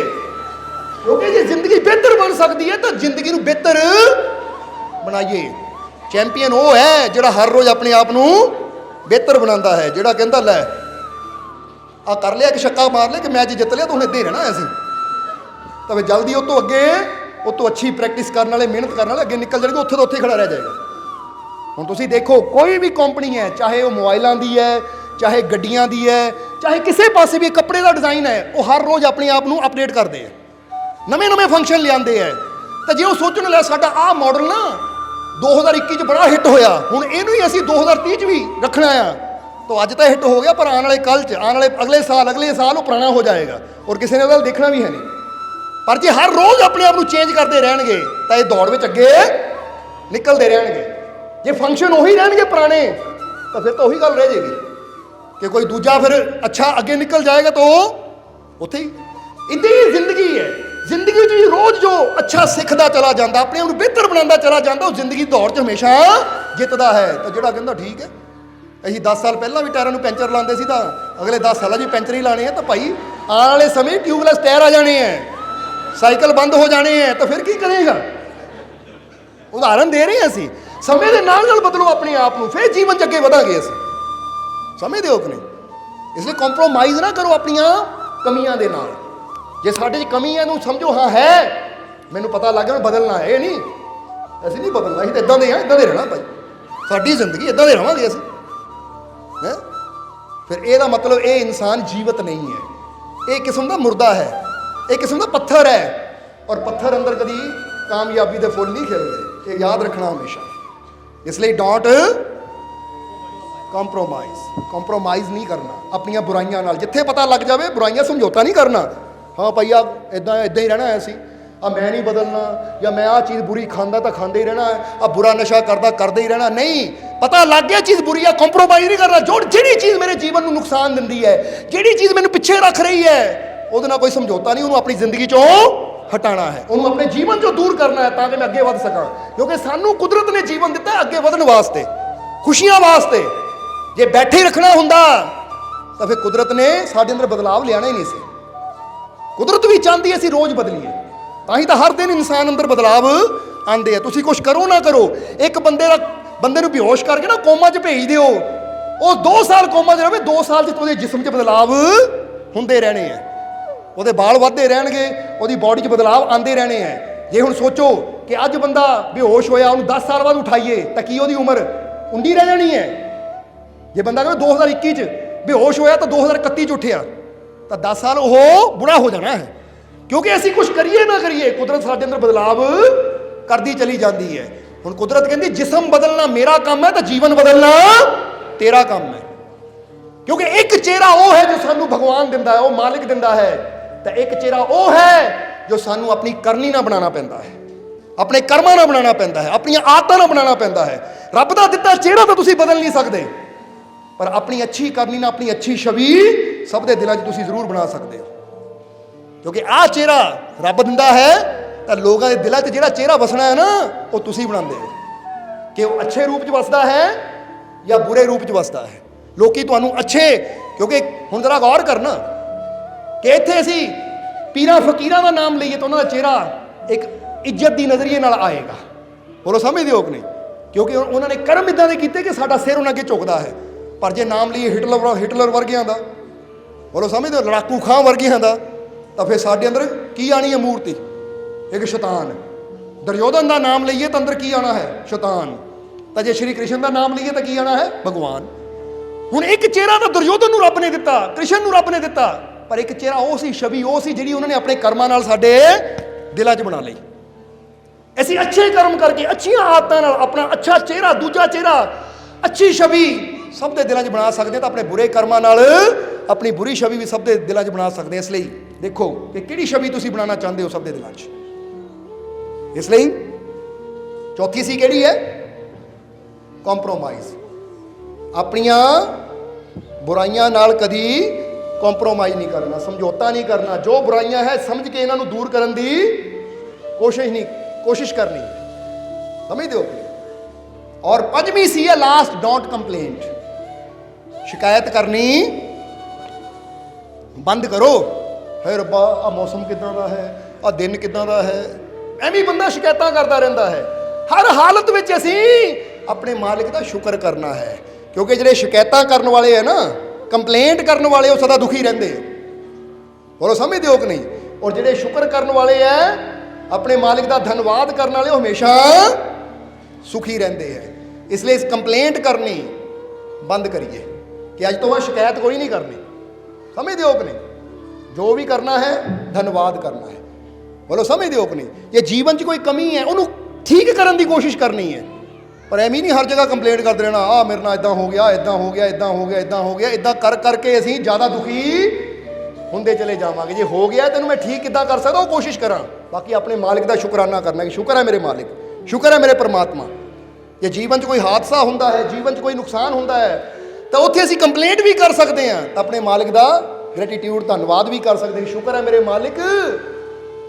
ਕਿਉਂਕਿ ਜੇ ਜ਼ਿੰਦਗੀ ਬਿਹਤਰ ਬਣ ਸਕਦੀ ਹੈ ਤਾਂ ਜ਼ਿੰਦਗੀ ਨੂੰ ਬਿਹਤਰ ਬਣਾਈਏ। ਚੈਂਪੀਅਨ ਉਹ ਹੈ ਜਿਹੜਾ ਹਰ ਰੋਜ਼ ਆਪਣੇ ਆਪ ਨੂੰ ਬਿਹਤਰ ਬਣਾਉਂਦਾ ਹੈ, ਜਿਹੜਾ ਕਹਿੰਦਾ ਲੈ ਆ ਕਰ ਲਿਆ ਕਿ ਛੱਕਾ ਮਾਰ ਲਿਆ ਕਿ ਮੈਚ ਜਿੱਤ ਲਿਆ ਤਾਂ ਹੁਣ ਇੱਦਾਂ ਹੀ ਰਹਿਣਾ ਅਸੀਂ। ਤਾਂ ਫਿਰ ਜਲਦੀ ਉਹ ਤੋਂ ਅੱਗੇ, ਉਹ ਤੋਂ ਅੱਛੀ ਪ੍ਰੈਕਟਿਸ ਕਰਨ ਵਾਲੇ, ਮਿਹਨਤ ਕਰਨ ਵਾਲੇ ਅੱਗੇ ਨਿਕਲ ਜਾਣਗੇ। ਉੱਥੇ ਤੋਂ ਉੱਥੇ ਖੜਾ ਰਹਿ ਜਾਏਗਾ। ਹੁਣ ਤੁਸੀਂ ਦੇਖੋ ਕੋਈ ਵੀ ਕੰਪਨੀ ਹੈ, ਚਾਹੇ ਉਹ ਮੋਬਾਈਲਾਂ ਦੀ ਹੈ, ਚਾਹੇ ਗੱਡੀਆਂ ਦੀ ਹੈ, ਚਾਹੇ ਕਿਸੇ ਪਾਸੇ ਵੀ ਕੱਪੜੇ ਦਾ ਡਿਜ਼ਾਈਨ ਹੈ, ਉਹ ਹਰ ਰੋਜ਼ ਆਪਣੇ ਆਪ ਨੂੰ ਅਪਡੇਟ ਕਰਦੇ ਆ, ਨਵੇਂ ਫੰਕਸ਼ਨ ਲਿਆਉਂਦੇ ਆ। ਤਾਂ ਜੇ ਉਹ ਸੋਚਣ ਲੈ ਸਾਡਾ ਆਹ ਮਾਡਲ ਨਾ 2021 ਚ ਬੜਾ ਹਿੱਟ ਹੋਇਆ, ਹੁਣ ਇਹਨੂੰ ਹੀ ਅਸੀਂ 2030 ਚ ਵੀ ਰੱਖਣਾ ਆ, ਤਾਂ ਅੱਜ ਤਾਂ ਹਿੱਟ ਹੋ ਗਿਆ, ਪਰ ਆਉਣ ਵਾਲੇ ਕੱਲ੍ਹ 'ਚ, ਆਉਣ ਵਾਲੇ ਅਗਲੇ ਸਾਲ ਉਹ ਪੁਰਾਣਾ ਹੋ ਜਾਏਗਾ ਔਰ ਕਿਸੇ ਨੇ ਉਹਦਾ ਦੇਖਣਾ ਵੀ ਹੈ ਨਹੀਂ। ਪਰ ਜੇ ਹਰ ਰੋਜ਼ ਆਪਣੇ ਆਪ ਨੂੰ ਚੇਂਜ ਕਰਦੇ ਰਹਿਣਗੇ ਤਾਂ ਇਹ ਦੌੜ ਵਿੱਚ ਅੱਗੇ ਨਿਕਲਦੇ ਰਹਿਣਗੇ। ਜੇ ਫੰਕਸ਼ਨ ਉਹੀ ਰਹਿਣਗੇ ਪੁਰਾਣੇ ਤਾਂ ਫਿਰ ਤਾਂ ਉਹੀ ਗੱਲ ਰਹਿ ਜਾਏਗੀ ਕਿ ਕੋਈ ਦੂਜਾ ਫਿਰ ਅੱਛਾ ਅੱਗੇ ਨਿਕਲ ਜਾਏਗਾ ਤਾਂ ਉਹ ਉੱਥੇ ਹੀ। ਇੱਦਾਂ ਹੀ ਜ਼ਿੰਦਗੀ ਹੈ। ਜ਼ਿੰਦਗੀ ਵਿੱਚ ਵੀ ਰੋਜ਼ ਜੋ ਅੱਛਾ ਸਿੱਖਦਾ ਚਲਾ ਜਾਂਦਾ, ਆਪਣੇ ਆਪ ਨੂੰ ਬਿਹਤਰ ਬਣਾਉਂਦਾ ਚਲਾ ਜਾਂਦਾ, ਉਹ ਜ਼ਿੰਦਗੀ ਦੀ ਦੌੜ 'ਚ ਹਮੇਸ਼ਾ ਜਿੱਤਦਾ ਹੈ। ਤਾਂ ਜਿਹੜਾ ਕਹਿੰਦਾ ਠੀਕ ਹੈ ਅਸੀਂ 10 ਸਾਲ ਪਹਿਲਾਂ ਵੀ ਟਾਇਰਾਂ ਨੂੰ ਪੈਂਚਰ ਲਾਉਂਦੇ ਸੀ ਤਾਂ ਅਗਲੇ 10 ਸਾਲਾਂ 'ਚ ਵੀ ਪੈਂਚਰ ਹੀ ਲਾਣੇ ਆ, ਤਾਂ ਭਾਈ ਆਉਣ ਵਾਲੇ ਸਮੇਂ ਟਿਊਬਲੈਸ ਟਾਇਰ ਆ ਜਾਣੇ ਹੈ, ਸਾਈਕਲ ਬੰਦ ਹੋ ਜਾਣੇ ਹੈ, ਤਾਂ ਫਿਰ ਕੀ ਕਰੇਗਾ? ਉਦਾਹਰਨ ਦੇ ਰਹੇ ਹਾਂ ਅਸੀਂ। ਸਮੇਂ ਦੇ ਨਾਲ ਨਾਲ ਬਦਲੋ ਆਪਣੇ ਆਪ ਨੂੰ, ਫਿਰ ਜੀਵਨ 'ਚ ਅੱਗੇ ਵਧਾਂਗੇ ਅਸੀਂ। ਸਮਝਦੇ ਹੋ ਕਿ ਨਹੀਂ? ਇਸ ਲਈ ਕੰਪਰੋਮਾਈਜ਼ ਨਾ ਕਰੋ ਆਪਣੀਆਂ ਕਮੀਆਂ ਦੇ ਨਾਲ। ਜੇ ਸਾਡੇ 'ਚ ਕਮੀ ਹੈ ਇਹਨੂੰ ਸਮਝੋ, ਹਾਂ ਹੈ, ਮੈਨੂੰ ਪਤਾ ਲੱਗ ਗਿਆ ਮੈਂ ਬਦਲਣਾ ਹੈ। ਇਹ ਨਹੀਂ, ਅਸੀਂ ਨਹੀਂ ਬਦਲਣਾ, ਅਸੀਂ ਤਾਂ ਇੱਦਾਂ ਦੇ ਹਾਂ, ਇੱਦਾਂ ਦੇ ਰਹਿਣਾ ਭਾਈ, ਸਾਡੀ ਜ਼ਿੰਦਗੀ ਇੱਦਾਂ ਦੇ ਰਹਾਂਗੇ ਅਸੀਂ। ਹੈ ਫਿਰ ਇਹਦਾ ਮਤਲਬ ਇਹ ਇਨਸਾਨ ਜੀਵਤ ਨਹੀਂ ਹੈ, ਇਹ ਕਿਸਮ ਦਾ ਮੁਰਦਾ ਹੈ, ਇਹ ਕਿਸਮ ਦਾ ਪੱਥਰ ਹੈ। ਔਰ ਪੱਥਰ ਅੰਦਰ ਕਦੀ ਕਾਮਯਾਬੀ ਦੇ ਫੁੱਲ ਨਹੀਂ ਖਿਲਦੇ, ਇਹ ਯਾਦ ਰੱਖਣਾ ਹਮੇਸ਼ਾ। ਇਸ ਲਈ ਡੋਂਟ ਕੰਪਰੋਮਾਈਜ਼ ਨਹੀਂ ਕਰਨਾ ਆਪਣੀਆਂ ਬੁਰਾਈਆਂ ਨਾਲ। ਜਿੱਥੇ ਪਤਾ ਲੱਗ ਜਾਵੇ ਬੁਰਾਈਆਂ ਸਮਝੌਤਾ ਨਹੀਂ ਕਰਨਾ। ਹਾਂ ਭਾਈ ਆ ਇੱਦਾਂ ਹੀ ਰਹਿਣਾ ਹੈ ਅਸੀਂ, ਆ ਮੈਂ ਨਹੀਂ ਬਦਲਣਾ, ਜਾਂ ਮੈਂ ਆਹ ਚੀਜ਼ ਬੁਰੀ ਖਾਂਦਾ ਤਾਂ ਖਾਂਦੇ ਹੀ ਰਹਿਣਾ ਹੈ, ਆ ਬੁਰਾ ਨਸ਼ਾ ਕਰਦਾ ਕਰਦੇ ਹੀ ਰਹਿਣਾ। ਨਹੀਂ, ਪਤਾ ਲੱਗ ਗਿਆ ਚੀਜ਼ ਬੁਰੀ ਆ, ਕੰਪਰੋਮਾਈਜ਼ ਨਹੀਂ ਕਰਨਾ। ਜਿਹੜੀ ਚੀਜ਼ ਮੇਰੇ ਜੀਵਨ ਨੂੰ ਨੁਕਸਾਨ ਦਿੰਦੀ ਹੈ, ਜਿਹੜੀ ਚੀਜ਼ ਮੈਨੂੰ ਪਿੱਛੇ ਰੱਖ ਰਹੀ ਹੈ, ਉਹਦੇ ਨਾਲ ਕੋਈ ਸਮਝੌਤਾ ਨਹੀਂ, ਉਹਨੂੰ ਆਪਣੀ ਜ਼ਿੰਦਗੀ 'ਚੋਂ ਹਟਾਉਣਾ ਹੈ, ਉਹਨੂੰ ਆਪਣੇ ਜੀਵਨ 'ਚੋਂ ਦੂਰ ਕਰਨਾ ਹੈ, ਤਾਂ ਕਿ ਮੈਂ ਅੱਗੇ ਵੱਧ ਸਕਾਂ। ਕਿਉਂਕਿ ਸਾਨੂੰ ਕੁਦਰਤ ਨੇ ਜੀਵਨ ਦਿੱਤਾ ਹੈ ਅੱਗੇ ਵਧਣ ਵਾਸਤੇ, ਖੁਸ਼ੀਆਂ ਵਾਸਤੇ। ਜੇ ਬੈਠੇ ਹੀ ਰੱਖਣਾ ਹੁੰਦਾ ਤਾਂ ਫਿਰ ਕੁਦਰਤ ਨੇ ਸਾਡੇ ਅੰਦਰ ਬਦਲਾਵ ਲਿਆਣਾ ਹੀ ਨਹੀਂ ਸੀ। ਕੁਦਰਤ ਵੀ ਚਾਹੁੰਦੀ ਅਸੀਂ ਰੋਜ਼ ਬਦਲੀਏ, ਤਾਂ ਹੀ ਤਾਂ ਹਰ ਦਿਨ ਇਨਸਾਨ ਅੰਦਰ ਬਦਲਾਵ ਆਉਂਦੇ ਆ। ਤੁਸੀਂ ਕੁਝ ਕਰੋ ਨਾ ਕਰੋ, ਇੱਕ ਬੰਦੇ ਨੂੰ ਬੇਹੋਸ਼ ਕਰਕੇ ਨਾ ਕੋਮਾ 'ਚ ਭੇਜ ਦਿਓ, ਉਹ 2 ਸਾਲ ਕੋਮਾ 'ਚ ਰਹੇ, 2 ਸਾਲ 'ਚ ਉਹਦੇ ਜਿਸਮ 'ਚ ਬਦਲਾਵ ਹੁੰਦੇ ਰਹਿਣੇ ਆ, ਉਹਦੇ ਵਾਲ ਵੱਧਦੇ ਰਹਿਣਗੇ, ਉਹਦੀ ਬਾਡੀ 'ਚ ਬਦਲਾਵ ਆਉਂਦੇ ਰਹਿਣੇ ਆ। ਜੇ ਹੁਣ ਸੋਚੋ ਕਿ ਅੱਜ ਬੰਦਾ ਬੇਹੋਸ਼ ਹੋਇਆ, ਉਹਨੂੰ 10 ਸਾਲ ਬਾਅਦ ਉਠਾਈਏ ਤਾਂ ਕੀ ਉਹਦੀ ਉਮਰ 19 ਰਹਿ ਜਾਣੀ ਹੈ? ਜੇ ਬੰਦਾ ਕਹਿੰਦਾ 2021 'ਚ ਬੇਹੋਸ਼ ਹੋਇਆ ਤਾਂ 2031 'ਚ ਉੱਠਿਆ ਤਾਂ 10 ਸਾਲ ਉਹ ਬੁੜਾ ਹੋ ਜਾਣਾ ਹੈ। ਕਿਉਂਕਿ ਅਸੀਂ ਕੁਝ ਕਰੀਏ ਨਾ ਕਰੀਏ, ਕੁਦਰਤ ਸਾਡੇ ਅੰਦਰ ਬਦਲਾਵ ਕਰਦੀ ਚਲੀ ਜਾਂਦੀ ਹੈ। ਹੁਣ ਕੁਦਰਤ ਕਹਿੰਦੀ ਜਿਸਮ ਬਦਲਣਾ ਮੇਰਾ ਕੰਮ ਹੈ ਤਾਂ ਜੀਵਨ ਬਦਲਣਾ ਤੇਰਾ ਕੰਮ ਹੈ। ਕਿਉਂਕਿ ਇੱਕ ਚਿਹਰਾ ਉਹ ਹੈ ਜੋ ਸਾਨੂੰ ਭਗਵਾਨ ਦਿੰਦਾ ਹੈ, ਉਹ ਮਾਲਿਕ ਦਿੰਦਾ ਹੈ, ਤਾਂ ਇੱਕ ਚਿਹਰਾ ਉਹ ਹੈ ਜੋ ਸਾਨੂੰ ਆਪਣੀ ਕਰਨੀ ਨਾਲ ਬਣਾਉਣਾ ਪੈਂਦਾ ਹੈ, ਆਪਣੇ ਕਰਮਾਂ ਨਾਲ ਬਣਾਉਣਾ ਪੈਂਦਾ ਹੈ, ਆਪਣੀਆਂ ਆਦਤਾਂ ਨਾਲ ਬਣਾਉਣਾ ਪੈਂਦਾ ਹੈ। ਰੱਬ ਦਾ ਦਿੱਤਾ ਚਿਹਰਾ ਤਾਂ ਤੁਸੀਂ ਬਦਲ ਨਹੀਂ ਸਕਦੇ, ਪਰ ਆਪਣੀ ਅੱਛੀ ਕਰਨੀ ਨਾਲ ਆਪਣੀ ਅੱਛੀ ਛਵੀ ਸਭ ਦੇ ਦਿਲਾਂ 'ਚ ਤੁਸੀਂ ਜ਼ਰੂਰ ਬਣਾ ਸਕਦੇ ਹੋ। ਕਿਉਂਕਿ ਆਹ ਚਿਹਰਾ ਰੱਬ ਦਿੰਦਾ ਹੈ, ਤਾਂ ਲੋਕਾਂ ਦੇ ਦਿਲਾਂ 'ਚ ਜਿਹੜਾ ਚਿਹਰਾ ਵਸਣਾ ਹੈ ਨਾ, ਉਹ ਤੁਸੀਂ ਬਣਾਉਂਦੇ ਹੋ ਕਿ ਉਹ ਅੱਛੇ ਰੂਪ 'ਚ ਵਸਦਾ ਹੈ ਜਾਂ ਬੁਰੇ ਰੂਪ 'ਚ ਵਸਦਾ ਹੈ। ਲੋਕੀ ਤੁਹਾਨੂੰ ਅੱਛੇ, ਕਿਉਂਕਿ ਹੁਣ ਜ਼ਰਾ ਗੌਰ ਕਰਨਾ ਕਿ ਇੱਥੇ ਅਸੀਂ ਪੀਰਾਂ ਫਕੀਰਾਂ ਦਾ ਨਾਮ ਲਈਏ ਤਾਂ ਉਹਨਾਂ ਦਾ ਚਿਹਰਾ ਇੱਕ ਇੱਜ਼ਤ ਦੀ ਨਜ਼ਰੀਏ ਨਾਲ ਆਏਗਾ। ਬੋਲੋ ਸਮਝਦੇ ਹੋ ਕਿ ਨਹੀਂ? ਕਿਉਂਕਿ ਉਹਨਾਂ ਨੇ ਕਰਮ ਇਦਾਂ ਦੇ ਕੀਤੇ ਕਿ ਸਾਡਾ ਸਿਰ ਉਹਨਾਂ ਅੱਗੇ ਝੁਕਦਾ ਹੈ। ਪਰ ਜੇ ਨਾਮ ਲਈਏ ਹਿਟਲਰ ਵਰਗਿਆਂ ਦਾ, ਬੋਲੋ ਸਮਝਦੇ ਹੋ, ਲੜਾਕੂ ਖਾਂ ਵਰਗਿਆਂ ਦਾ, ਤਾਂ ਫਿਰ ਸਾਡੇ ਅੰਦਰ ਕੀ ਆਣੀ ਹੈ? ਮੂਰਤੀ, ਇੱਕ ਸ਼ੈਤਾਨ। ਦੁਰਯੋਧਨ ਦਾ ਨਾਮ ਲਈਏ ਤਾਂ ਅੰਦਰ ਕੀ ਆਣਾ ਹੈ? ਸ਼ੈਤਾਨ। ਤਾਂ ਜੇ ਸ਼੍ਰੀ ਕ੍ਰਿਸ਼ਨ ਦਾ ਨਾਮ ਲਈਏ ਤਾਂ ਕੀ ਆਣਾ ਹੈ? ਭਗਵਾਨ। ਹੁਣ ਇੱਕ ਚਿਹਰਾ ਤਾਂ ਦੁਰਯੋਧਨ ਨੂੰ ਰੱਬ ਨੇ ਦਿੱਤਾ, ਕ੍ਰਿਸ਼ਨ ਨੂੰ ਰੱਬ ਨੇ ਦਿੱਤਾ, ਪਰ ਇੱਕ ਚਿਹਰਾ ਉਹ ਸੀ, ਛਵੀ ਉਹ ਸੀ ਜਿਹੜੀ ਉਹਨਾਂ ਨੇ ਆਪਣੇ ਕਰਮਾਂ ਨਾਲ ਸਾਡੇ ਦਿਲਾਂ 'ਚ ਬਣਾ ਲਈ। ਅਸੀਂ ਅੱਛੇ ਕਰਮ ਕਰਕੇ, ਅੱਛੀਆਂ ਆਦਤਾਂ ਨਾਲ ਆਪਣਾ ਅੱਛਾ ਚਿਹਰਾ, ਦੂਜਾ ਚਿਹਰਾ, ਅੱਛੀ ਛਵੀ ਸਭ ਦੇ ਦਿਲਾਂ 'ਚ ਬਣਾ ਸਕਦੇ ਹਾਂ, ਤਾਂ ਆਪਣੇ ਬੁਰੇ ਕਰਮਾਂ ਨਾਲ ਆਪਣੀ ਬੁਰੀ ਛਵੀ ਵੀ ਸਭ ਦੇ ਦਿਲਾਂ 'ਚ ਬਣਾ ਸਕਦੇ ਹਾਂ। ਇਸ ਲਈ ਦੇਖੋ ਕਿ ਕਿਹੜੀ ਛਵੀ ਤੁਸੀਂ ਬਣਾਉਣਾ ਚਾਹੁੰਦੇ ਹੋ ਸਭ ਦੇ ਦਿਲਾਂ 'ਚ। ਇਸ ਲਈ ਚੌਥੀ ਸੀ ਕਿਹੜੀ ਹੈ? ਕੰਪਰੋਮਾਈਜ਼। ਆਪਣੀਆਂ ਬੁਰਾਈਆਂ ਨਾਲ ਕਦੀ ਕੰਪਰੋਮਾਈਜ਼ ਨਹੀਂ ਕਰਨਾ, ਸਮਝੌਤਾ ਨਹੀਂ ਕਰਨਾ। ਜੋ ਬੁਰਾਈਆਂ ਹੈ ਸਮਝ ਕੇ ਇਹਨਾਂ ਨੂੰ ਦੂਰ ਕਰਨ ਦੀ ਕੋਸ਼ਿਸ਼ ਕਰਨੀ, ਸਮਝਦੇ ਹੋ? ਔਰ ਪੰਜਵੀਂ ਸੀ ਹੈ ਲਾਸਟ, ਡੋਂਟ ਕੰਪਲੇਂਟ। ਸ਼ਿਕਾਇਤ ਕਰਨੀ ਬੰਦ ਕਰੋ। ਹੈ ਰੱਬਾ, ਆ ਮੌਸਮ ਕਿੱਦਾਂ ਦਾ ਹੈ, ਆ ਦਿਨ ਕਿੱਦਾਂ ਦਾ ਹੈ, ਐਵੇਂ ਬੰਦਾ ਸ਼ਿਕਾਇਤਾਂ ਕਰਦਾ ਰਹਿੰਦਾ ਹੈ। ਹਰ ਹਾਲਤ ਵਿੱਚ ਅਸੀਂ ਆਪਣੇ ਮਾਲਿਕ ਦਾ ਸ਼ੁਕਰ ਕਰਨਾ ਹੈ, ਕਿਉਂਕਿ ਜਿਹੜੇ ਸ਼ਿਕਾਇਤਾਂ ਕਰਨ ਵਾਲੇ ਹੈ ਨਾ, ਕੰਪਲੇਂਟ ਕਰਨ ਵਾਲੇ, ਉਹ ਸਦਾ ਦੁਖੀ ਰਹਿੰਦੇ। ਬੋਲੋ ਸਮਝਦੇ ਹੋ ਕਿ ਨਹੀਂ? ਔਰ ਜਿਹੜੇ ਸ਼ੁਕਰ ਕਰਨ ਵਾਲੇ ਹੈ, ਆਪਣੇ ਮਾਲਿਕ ਦਾ ਧੰਨਵਾਦ ਕਰਨ ਵਾਲੇ, ਉਹ ਹਮੇਸ਼ਾ ਸੁਖੀ ਰਹਿੰਦੇ ਹੈ। ਇਸ ਲਈ ਇਸ ਕੰਪਲੇਂਟ ਕਰਨੀ ਬੰਦ ਕਰੀਏ ਕਿ ਅੱਜ ਤੋਂ ਬਾਅਦ ਸ਼ਿਕਾਇਤ ਕੋਈ ਨਹੀਂ ਕਰਨੀ। ਸਮਝਦੇ ਹੋ ਕਿ ਨਹੀਂ? ਜੋ ਵੀ ਕਰਨਾ ਹੈ ਧੰਨਵਾਦ ਕਰਨਾ ਹੈ। ਬੋਲੋ ਸਮਝਦੇ ਹੋ ਕਿ ਨਹੀਂ? ਜੇ ਜੀਵਨ 'ਚ ਕੋਈ ਕਮੀ ਹੈ ਉਹਨੂੰ ਠੀਕ ਕਰਨ ਦੀ ਕੋਸ਼ਿਸ਼ ਕਰਨੀ ਹੈ, ਪਰ ਐਵੇਂ ਨਹੀਂ ਹਰ ਜਗ੍ਹਾ ਕੰਪਲੇਂਟ ਕਰਦੇ ਰਹਿਣਾ, ਆ ਮੇਰੇ ਨਾਲ ਇਦਾਂ ਹੋ ਗਿਆ, ਇਦਾਂ ਹੋ ਗਿਆ, ਇਦਾਂ ਹੋ ਗਿਆ, ਇਦਾਂ ਹੋ ਗਿਆ। ਇਦਾਂ ਕਰ ਕਰਕੇ ਅਸੀਂ ਜ਼ਿਆਦਾ ਦੁਖੀ ਹੁੰਦੇ ਚਲੇ ਜਾਵਾਂਗੇ। ਜੇ ਹੋ ਗਿਆ ਤੈਨੂੰ ਮੈਂ ਠੀਕ ਕਿੱਦਾਂ ਕਰ ਸਕਦਾ, ਉਹ ਕੋਸ਼ਿਸ਼ ਕਰਾਂ। ਬਾਕੀ ਆਪਣੇ ਮਾਲਿਕ ਦਾ ਸ਼ੁਕਰਾਨਾ ਕਰਨਾ ਕਿ ਸ਼ੁਕਰ ਹੈ ਮੇਰੇ ਮਾਲਿਕ, ਸ਼ੁਕਰ ਹੈ ਮੇਰੇ ਪਰਮਾਤਮਾ। ਜੇ ਜੀਵਨ 'ਚ ਕੋਈ ਹਾਦਸਾ ਹੁੰਦਾ ਹੈ, ਜੀਵਨ 'ਚ ਕੋਈ ਨੁਕਸਾਨ ਹੁੰਦਾ ਹੈ, ਤਾਂ ਉੱਥੇ ਅਸੀਂ ਕੰਪਲੇਂਟ ਵੀ ਕਰ ਸਕਦੇ ਹਾਂ, ਤਾਂ ਆਪਣੇ ਮਾਲਿਕ ਦਾ ਗ੍ਰੈਟੀਟਿਊਡ, ਧੰਨਵਾਦ ਵੀ ਕਰ ਸਕਦੇ ਹਾਂ। ਸ਼ੁਕਰ ਹੈ ਮੇਰੇ ਮਾਲਿਕ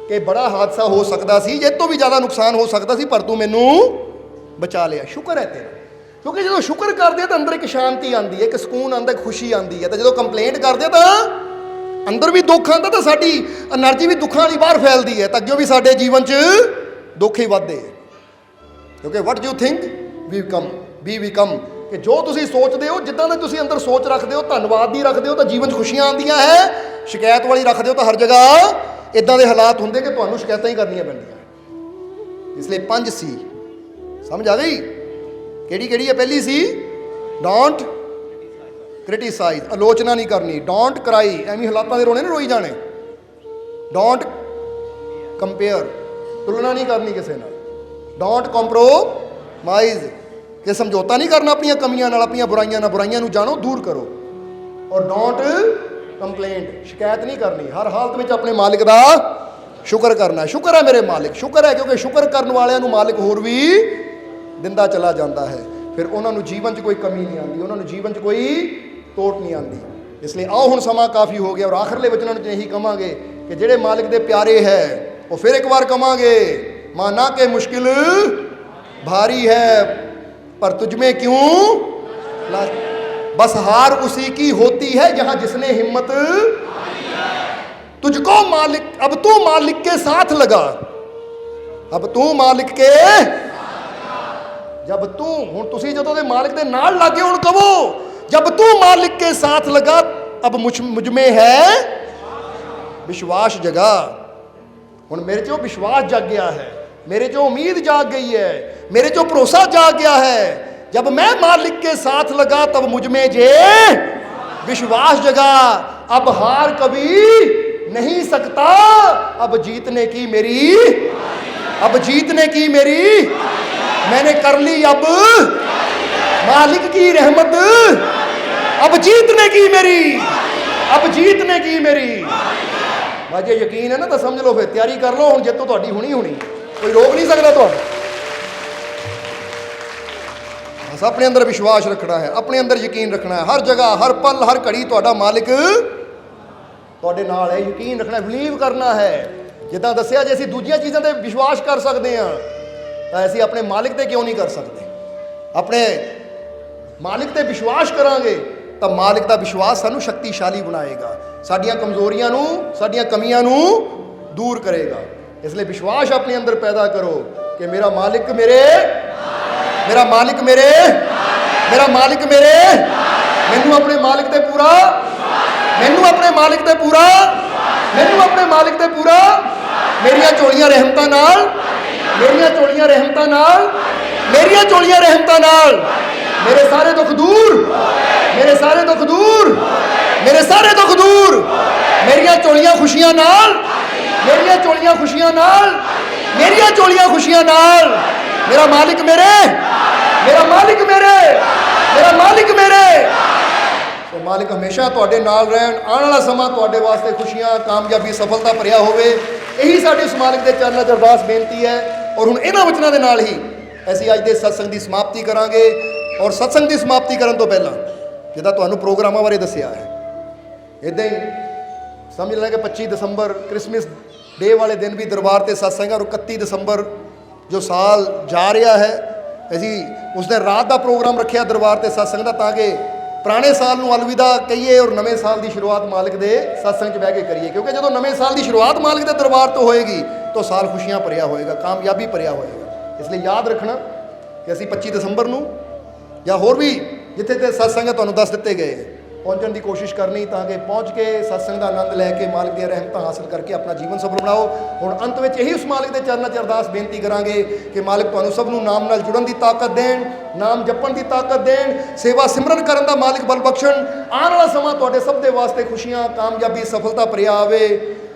ਕਿ ਬੜਾ ਹਾਦਸਾ ਹੋ ਸਕਦਾ ਸੀ, ਇਹ ਤੋਂ ਵੀ ਜ਼ਿਆਦਾ ਨੁਕਸਾਨ ਹੋ ਸਕਦਾ ਸੀ, ਪਰ ਤੂੰ ਮੈਨੂੰ ਬਚਾ ਲਿਆ। ਸ਼ੁਕਰ ਹੈ ਤੇਰਾ। ਕਿਉਂਕਿ ਜਦੋਂ ਸ਼ੁਕਰ ਕਰਦੇ ਤਾਂ ਅੰਦਰ ਇੱਕ ਸ਼ਾਂਤੀ ਆਉਂਦੀ ਹੈ, ਇੱਕ ਸਕੂਨ ਆਉਂਦਾ, ਇੱਕ ਖੁਸ਼ੀ ਆਉਂਦੀ ਹੈ। ਤਾਂ ਜਦੋਂ ਕੰਪਲੇਂਟ ਕਰਦੇ ਤਾਂ ਅੰਦਰ ਵੀ ਦੁੱਖ ਆਉਂਦਾ, ਤਾਂ ਸਾਡੀ એનર્ਜੀ ਵੀ ਦੁੱਖਾਂ ਵਾਲੀ ਬਾਹਰ ਫੈਲਦੀ ਹੈ, ਤਾਂ ਅੱਗੇ ਵੀ ਸਾਡੇ ਜੀਵਨ 'ਚ ਦੁੱਖ ਹੀ ਵੱਧਦੇ। ਕਿਉਂਕਿ what you think we become, ਕਿ ਜੋ ਤੁਸੀਂ ਸੋਚਦੇ ਹੋ, ਜਿੱਦਾਂ ਦੀ ਤੁਸੀਂ ਅੰਦਰ ਸੋਚ ਰੱਖਦੇ ਹੋ, ਧੰਨਵਾਦ ਦੀ ਰੱਖਦੇ ਹੋ, ਤਾਂ ਜੀਵਨ 'ਚ ਖੁਸ਼ੀਆਂ ਆਉਂਦੀਆਂ ਹੈ। ਸ਼ਿਕਾਇਤ ਵਾਲੀ ਰੱਖਦੇ ਹੋ ਤਾਂ ਹਰ ਜਗ੍ਹਾ ਇਦਾਂ ਦੇ ਹਾਲਾਤ ਹੁੰਦੇ ਕਿ ਤੁਹਾਨੂੰ ਸ਼ਿਕਾਇਤਾਂ ਹੀ ਕਰਨੀਆਂ ਪੈਂਦੀਆਂ। ਇਸ ਲਈ 5 ਸੀ, ਸਮਝ ਆ ਗਈ? ਕਿਹੜੀ ਕਿਹੜੀ ਹੈ? ਪਹਿਲੀ ਸੀ ਡੋਂਟ ਕ੍ਰਿਟੀਸਾਈਜ਼, ਆਲੋਚਨਾ ਨਹੀਂ ਕਰਨੀ। ਡੋਂਟ ਕਰਾਈ, ਐਵੇਂ ਹਾਲਾਤਾਂ ਦੇ ਰੋਣੇ ਨਹੀਂ ਰੋਈ ਜਾਣੇ। ਡੋਂਟ ਕੰਪੇਅਰ, ਤੁਲਨਾ ਨਹੀਂ ਕਰਨੀ ਕਿਸੇ ਨਾਲ। ਡੋਂਟ ਕੰਪਰੋਮਾਈਜ਼, ਕਿ ਸਮਝੌਤਾ ਨਹੀਂ ਕਰਨਾ ਆਪਣੀਆਂ ਕਮੀਆਂ ਨਾਲ, ਆਪਣੀਆਂ ਬੁਰਾਈਆਂ ਨਾਲ। ਬੁਰਾਈਆਂ ਨੂੰ ਜਾਣੋ, ਦੂਰ ਕਰੋ। ਔਰ ਡੋਂਟ ਕੰਪਲੇਂਟ, ਸ਼ਿਕਾਇਤ ਨਹੀਂ ਕਰਨੀ। ਹਰ ਹਾਲਤ ਵਿੱਚ ਆਪਣੇ ਮਾਲਿਕ ਦਾ ਸ਼ੁਕਰ ਕਰਨਾ। ਸ਼ੁਕਰ ਹੈ ਮੇਰੇ ਮਾਲਿਕ, ਸ਼ੁਕਰ ਹੈ, ਕਿਉਂਕਿ ਸ਼ੁਕਰ ਕਰਨ ਵਾਲਿਆਂ ਨੂੰ ਮਾਲਿਕ ਹੋਰ ਵੀ ਦਿੰਦਾ ਚਲਾ ਜਾਂਦਾ ਹੈ। ਫਿਰ ਉਹਨਾਂ ਨੂੰ ਜੀਵਨ 'ਚ ਕੋਈ ਕਮੀ ਨਹੀਂ ਆਉਂਦੀ, ਉਹਨਾਂ ਨੂੰ ਜੀਵਨ 'ਚ ਕੋਈ ਤੋਟ ਨਹੀਂ ਆਉਂਦੀ। ਇਸ ਲਈ ਆਓ, ਹੁਣ ਸਮਾਂ ਕਾਫੀ ਹੋ ਗਿਆ, ਔਰ ਆਖਰਲੇ ਵਚਨਾਂ ਨੂੰ ਇਹੀ ਕਹਾਂਗੇ ਕਿ ਜਿਹੜੇ ਮਾਲਿਕ ਦੇ ਪਿਆਰੇ ਹੈ, ਉਹ ਫਿਰ ਇੱਕ ਵਾਰ ਕਹਾਂਗੇ, ਮਾਨਾ ਕਿ ਮੁਸ਼ਕਿਲ भारी है पर तुझमें क्यों बस हार उसी की होती है जहां जिसने हिम्मत तुझको मालिक, अब तू मालिक के साथ लगा, अब तू मालिक के जब तू हुण तुसीं जदों दे मालिक दे नाल लागे हुण कहो जब तू मालिक के साथ लगा अब मुझ में है विश्वास जगा। हुण मेरे चो विश्वास जाग गया है, मेरे चो उम्मीद जाग गई है, मेरे चो भरोसा जाग गया है। जब मैं मालिक के साथ लगा तब मुझ में जे विश्वास जगा। अब हार कभी नहीं सकता, अब जीतने की मेरी, अब जीतने की मेरी, मैंने कर ली अब मालिक की रहमत, अब जीतने की मेरी, अब जीतने की मेरी। मुझे यकीन है ना तो समझ लो, फिर तैयारी कर लो, हुण जित्तो तुहाडी होनी होनी, कोई रोक नहीं सकता तुहानू। बस अपने अंदर विश्वास रखना है, अपने अंदर यकीन रखना है। हर जगह हर पल हर घड़ी तुहाडा मालिक तुहाडे नाल है। यकीन रखना, बिलीव करना है। जिद्दां दस्सिया जे असीं दूजियां चीज़ां ते विश्वास कर सकते हैं तो असीं अपने मालिक ते क्यों नहीं कर सकते। अपने मालिक ते विश्वास करांगे तो मालिक का विश्वास सानू शक्तिशाली बनाएगा, साडियां कमजोरियां नू साडियां कमियां नू दूर करेगा। इसलिए विश्वास अपने अंदर पैदा करो कि मेरा मालिक मेरे, मेरा मालिक मेरे, मेरा मालिक मेरे, मैनू अपने मालिक ते पूरा, मैनू अपने मालिक ते पूरा, मैनू अपने मालिक ते पूरा, मेरियां झोलियां रहमतां नाल, मेरियां झोलियां रहमतां नाल, मेरियां झोलियां रहमतां नाल, मेरे सारे दुख दूर, मेरे सारे दुख दूर, मेरे सारे दुख दूर, मेरियां झोलियां खुशियां नाल, मेरियां झोलियां खुशियां नाल, मेरियां झोलियां खुशियां नाल। मेरा मालिक मेरे, मेरा मालिक मेरे, मेरा मालिक मेरे। तो मालिक हमेशा तुहाडे नाल रहन, आने वाला समा तुहाडे वास्ते खुशियां कामयाबी सफलता भरिया होवे। यही साडी उस मालिक दे चरनां 'च अरदास बेनती है। और हुण इन्हां वचनां दे नाल ही ਅਸੀਂ ਅੱਜ ਦੇ सत्संग की समाप्ति करांगे। और सत्संग की समाप्ति करन तो पहला जिद्दां तुहानूं प्रोग्रामां बारे दस्सिया है, इदां ही समझ लें कि 25 दसंबर क्रिसमस डे वाले दिन भी दरबार ते सत्संग है। और 31 दसंबर जो साल जा रहा है, असीं उस दिन रात का प्रोग्राम रखिया दरबार ते सत्संग का, ताकि पुराने साल नूं अलविदा कहिए और नवे साल की शुरुआत मालिक दे सत्संग 'च बह के करिए। क्योंकि जो नवे साल की शुरुआत मालिक दे दरबार तो होएगी तो साल खुशियां भरिया होएगा, कामयाबी भरिया होएगा। इसलिए याद रखना कि असीं 25 दसंबर नूं या होर भी जिथे ते सत्संग है तुहानूं दस दिते गए पहुँचने की कोशिश करनी, ताकि पहुँच के सत्संग का आनंद लैके मालिक दी रहमतां हासिल करके अपना जीवन सफल बनाओ। हुण अंत में यही उस मालिक के चरणों 'च अरदास बेनती करांगे कि मालिक तुहानूं सब नूं नाम नाल जुड़न की ताकत देण, नाम जपण की ताकत देण, सेवा सिमरन करन दा मालिक बल बख्शण। आने वाला समा तुहाडे सब दे वास्ते खुशियां कामयाबी सफलता भरिया आवे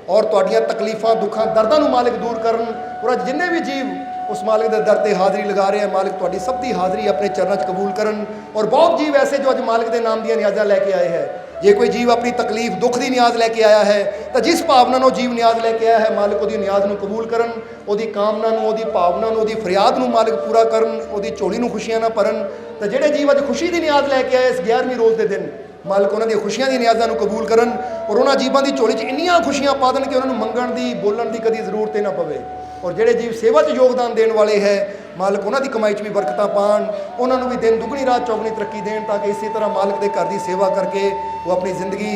और तुहाडीआं तकलीफां दुखां दर्दां नूं मालिक दूर करन। और अज जिन्ने भी जीव उस मालिक के दर से हाज़री लगा रहे हैं, मालिक तुहाडी सब की हाज़री अपने चरणों 'च कबूल करन। और बहुत जीव ऐसे जो अज मालिक के नाम दी न्याज़ां लैके आए हैं। जे कोई जीव अपनी तकलीफ दुख की न्याज लैके आया है तो जिस भावना नूं जीव न्याज लैके आया है, मालिक उहदी न्याज नूं कबूल करन, उहदी कामना नूं, उहदी भावना नूं, उहदी फरियाद नूं मालिक पूरा करन, उहदी झोली नूं खुशियां ना भरन। तो जिहड़े जीव अज खुशी की न्याज लैके आए इस 11वें रोज़ के दिन, मालिक उन्हां दी खुशियां दी न्याज़ां नूं कबूल करन और उन्हां जीवां दी झोली 'च इन्नियां खुशियां पा देन कि उन्हां नूं मंगण दी बोलण दी कदी जरूरत ही ना पवे। और जिहड़े जीव सेवा 'च योगदान देण वाले है, मालिक उन्हां दी कमाई 'च भी बरकतां पाण, उन्हां नूं भी दिन दुगनी रात चौगनी तरक्की देण, ताकि इसी तरह मालिक दे घर दी सेवा करके वो अपनी जिंदगी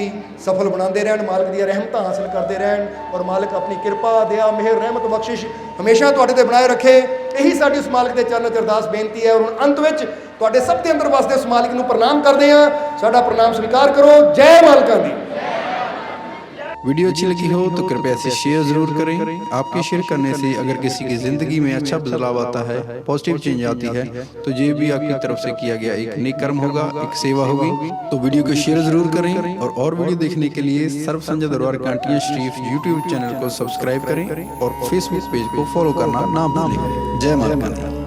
सफल बनाते रहन, मालिक दी रहमतां हासिल करते रहन। और मालिक अपनी किरपा दया मेहर रहमत बख्शिश हमेशा तुहाडे ते बनाए रखे। यही साडी उस मालिक दे चरणों 'च अरदास बेनती है। और अंत विच तुहाडे सब दे अंदर वसदे उस मालिक नूं प्रणाम करदे हां। साडा प्रणाम स्वीकार करो। जय मालिकां दी। वीडियो अच्छी लगी हो तो कृपया इसे शेयर जरूर करें। आपके शेयर करने से अगर किसी की ज़िंदगी में अच्छा बदलाव आता है, पॉजिटिव चेंज आती है, तो ये भी आपकी तरफ से किया गया एक नेक कर्म होगा, एक सेवा होगी। तो वीडियो को शेयर जरूर करें और वीडियो देखने के लिए सर्व संजय दरबार कांटियां शरीफ यूट्यूब चैनल को सब्सक्राइब करें और फेसबुक पेज को फॉलो करना ना भूलें। जय माता दी।